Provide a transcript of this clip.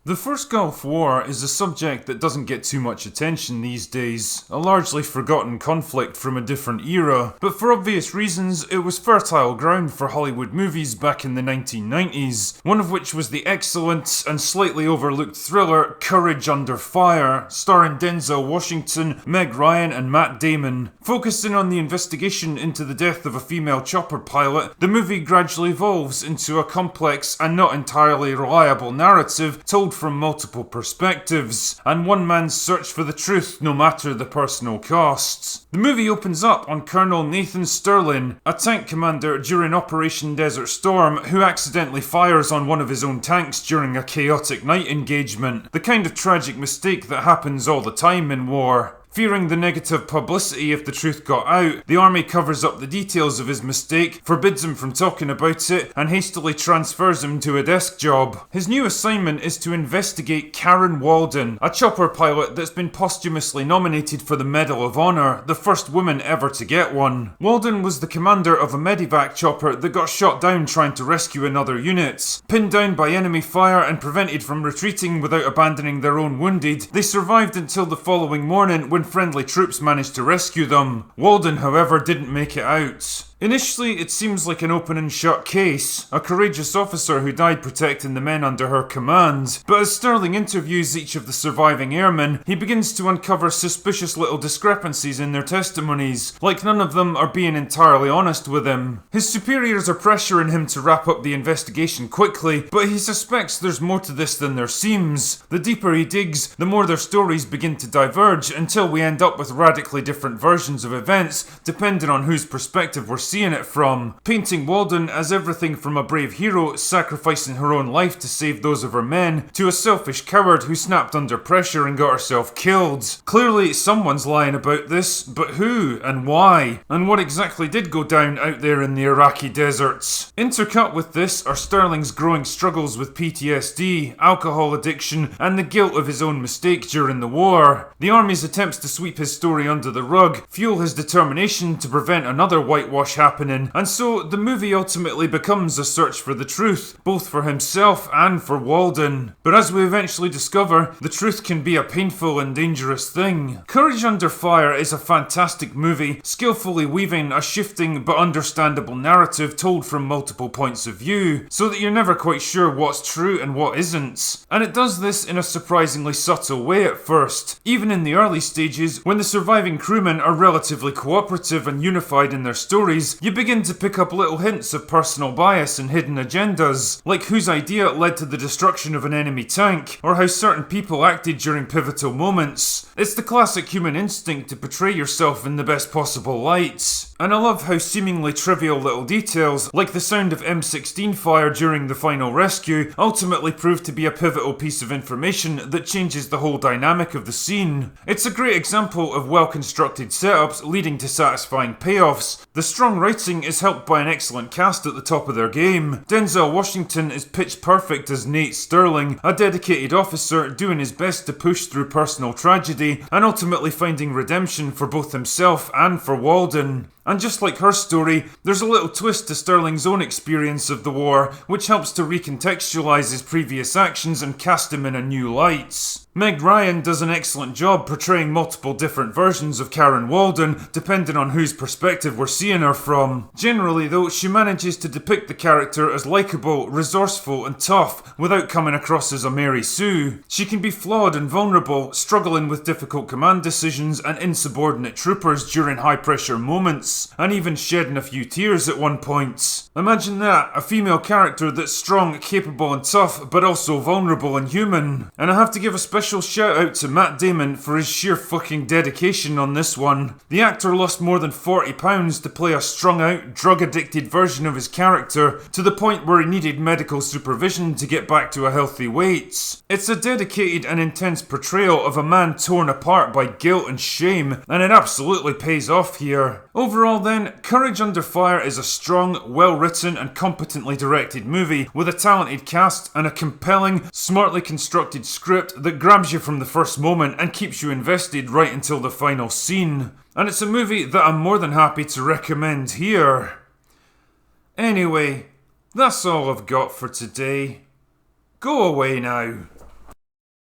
The First Gulf War is a subject that doesn't get too much attention these days, a largely forgotten conflict from a different era, but for obvious reasons it was fertile ground for Hollywood movies back in the 1990s, one of which was the excellent and slightly overlooked thriller Courage Under Fire, starring Denzel Washington, Meg Ryan and Matt Damon. Focusing on the investigation into the death of a female chopper pilot, the movie gradually evolves into a complex and not entirely reliable narrative told from multiple perspectives, and one man's search for the truth no matter the personal costs. The movie opens up on Colonel Nathan Sterling, a tank commander during Operation Desert Storm who accidentally fires on one of his own tanks during a chaotic night engagement, the kind of tragic mistake that happens all the time in war. Fearing the negative publicity if the truth got out, the army covers up the details of his mistake, forbids him from talking about it, and hastily transfers him to a desk job. His new assignment is to investigate Karen Walden, a chopper pilot that's been posthumously nominated for the Medal of Honor, the first woman ever to get one. Walden was the commander of a medevac chopper that got shot down trying to rescue another unit. Pinned down by enemy fire and prevented from retreating without abandoning their own wounded, they survived until the following morning when friendly troops managed to rescue them. Walden, however, didn't make it out. Initially, it seems like an open and shut case, a courageous officer who died protecting the men under her command, but as Sterling interviews each of the surviving airmen, he begins to uncover suspicious little discrepancies in their testimonies, like none of them are being entirely honest with him. His superiors are pressuring him to wrap up the investigation quickly, but he suspects there's more to this than there seems. The deeper he digs, the more their stories begin to diverge until we end up with radically different versions of events, depending on whose perspective we're seeing it from, painting Walden as everything from a brave hero sacrificing her own life to save those of her men, to a selfish coward who snapped under pressure and got herself killed. Clearly someone's lying about this, but who and why? And what exactly did go down out there in the Iraqi deserts? Intercut with this are Sterling's growing struggles with PTSD, alcohol addiction, and the guilt of his own mistake during the war. The army's attempts to sweep his story under the rug fuel his determination to prevent another whitewash happening, and so the movie ultimately becomes a search for the truth, both for himself and for Walden. But as we eventually discover, the truth can be a painful and dangerous thing. Courage Under Fire is a fantastic movie, skillfully weaving a shifting but understandable narrative told from multiple points of view, so that you're never quite sure what's true and what isn't. And it does this in a surprisingly subtle way at first. Even in the early stages, when the surviving crewmen are relatively cooperative and unified in their stories, you begin to pick up little hints of personal bias and hidden agendas, like whose idea led to the destruction of an enemy tank, or how certain people acted during pivotal moments. It's the classic human instinct to portray yourself in the best possible light. And I love how seemingly trivial little details, like the sound of M16 fire during the final rescue, ultimately prove to be a pivotal piece of information that changes the whole dynamic of the scene. It's a great example of well-constructed setups leading to satisfying payoffs. The strong writing is helped by an excellent cast at the top of their game. Denzel Washington is pitch perfect as Nate Sterling, a dedicated officer doing his best to push through personal tragedy and ultimately finding redemption for both himself and for Walden. And just like her story, there's a little twist to Sterling's own experience of the war, which helps to recontextualise his previous actions and cast him in a new light. Meg Ryan does an excellent job portraying multiple different versions of Karen Walden, depending on whose perspective we're seeing her from. Generally though, she manages to depict the character as likeable, resourceful and tough, without coming across as a Mary Sue. She can be flawed and vulnerable, struggling with difficult command decisions and insubordinate troopers during high pressure moments, and even shedding a few tears at one point. Imagine that, a female character that's strong, capable and tough, but also vulnerable and human. And I have to give a special shout out to Matt Damon for his sheer fucking dedication on this one. The actor lost more than 40 pounds to play a strung out, drug addicted version of his character, to the point where he needed medical supervision to get back to a healthy weight. It's a dedicated and intense portrayal of a man torn apart by guilt and shame, and it absolutely pays off here. Overall then, Courage Under Fire is a strong, well-written and competently directed movie with a talented cast and a compelling, smartly constructed script that grabs you from the first moment and keeps you invested right until the final scene. And it's a movie that I'm more than happy to recommend here. Anyway, that's all I've got for today. Go away now.